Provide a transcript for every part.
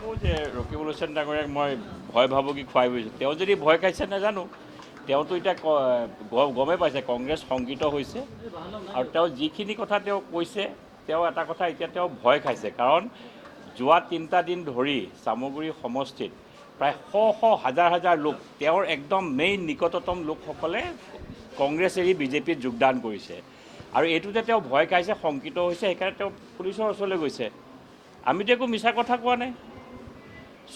নাভাবোঁ যে ৰকিবুল হুছেইন ডাঙৰীয়াক মই ভয় ভাবুকি খুৱাই বুজিছোঁ। তেওঁ যদি ভয় খাইছে নাজানো, তেওঁতো এতিয়া গমেই পাইছে কংগ্ৰেছ শংকিত হৈছে আৰু তেওঁ যিখিনি কথা তেওঁ কৈছে, তেওঁ এটা কথা এতিয়া তেওঁ ভয় খাইছে। কাৰণ যোৱা 3টা দিন ধৰি চামগুৰি সমষ্টিত প্ৰায় হাজাৰ হাজাৰ লোক, তেওঁৰ একদম মেইন নিকটতম লোকসকলে কংগ্ৰেছ এৰি বিজেপিত যোগদান কৰিছে আৰু এইটোতে তেওঁ ভয় খাইছে, শংকিত হৈছে, সেইকাৰণে তেওঁ পুলিচৰ ওচৰলৈ গৈছে। আমিতো একো মিছা কথা কোৱা নাই।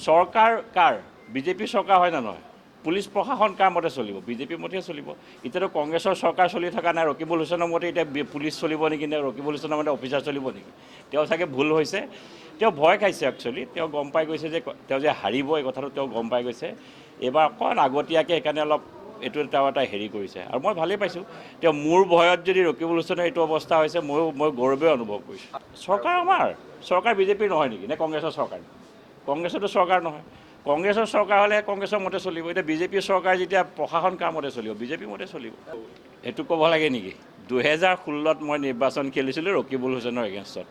চৰকাৰ কাৰ? বিজেপি চৰকাৰ হয় নে নহয়? পুলিচ প্ৰশাসন কাৰ মতে চলিব? বিজেপিৰ মতেহে চলিব। এতিয়াতো কংগ্ৰেছৰ চৰকাৰ চলি থকা নাই, ৰকিবুল হুছেইনৰ মতে এতিয়া পুলিচ চলিব নেকি, নে ৰকিবুল হুছেইনৰ মতে অফিচাৰ চলিব নেকি? তেওঁ চাগে ভুল হৈছে, তেওঁ ভয় খাইছে। একচুৱেলি তেওঁ গম পাই গৈছে যে তেওঁ যে হাৰিব, এই কথাটো তেওঁ গম পাই গৈছে। এইবাৰ অকণ আগতীয়াকৈ সেইকাৰণে অলপ এইটো তেওঁ এটা হেৰি কৰিছে আৰু মই ভালেই পাইছোঁ। তেওঁ মোৰ ভয়ত যদি ৰকিবুল হুছেইনৰ এইটো অৱস্থা হৈছে, মই গৌৰৱে অনুভৱ কৰিছোঁ। চৰকাৰ আমাৰ, চৰকাৰ বিজেপিৰ নহয় নেকি, নে কংগ্ৰেছৰ চৰকাৰ? কংগ্ৰেছতো চৰকাৰ নহয়। কংগ্ৰেছৰ চৰকাৰ হ'লে কংগ্ৰেছৰ মতে চলিব। এতিয়া বিজেপিৰ চৰকাৰ যেতিয়া প্ৰশাসন কাৰ মতে চলিব? বিজেপিৰ মতে চলিব। এইটো ক'ব লাগে নেকি? 2016ত মই নিৰ্বাচন খেলিছিলোঁ ৰকিবুল হুছেইনৰ এগেইনষ্টত।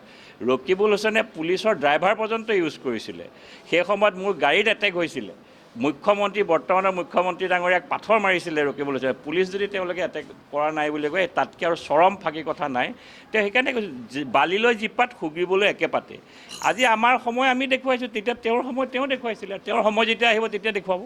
ৰকিবুল হুছেইনে পুলিচৰ ড্ৰাইভাৰ পৰ্যন্ত ইউজ কৰিছিলে। সেই সময়ত মোৰ গাড়ীত এটেক হৈছিলে। মুখ্যমন্ত্ৰী, বৰ্তমানৰ মুখ্যমন্ত্ৰী ডাঙৰীয়াক পাথৰ মাৰিছিলে ৰকিবুল হুছেইনে। পুলিচ যদি তেওঁলোকে এটেক কৰা নাই বুলি কয়, তাতকৈ আৰু চৰম ফাঁকি কথা নাই। তেওঁ সেইকাৰণে কৈছোঁ, বালিলৈ যি পাত সুগিবলৈ একে পাতে। আজি আমাৰ সময় আমি দেখুৱাইছোঁ, তেতিয়া তেওঁৰ সময় তেওঁ দেখুৱাইছিলে। তেওঁৰ সময় যেতিয়া আহিব তেতিয়া দেখুৱাব।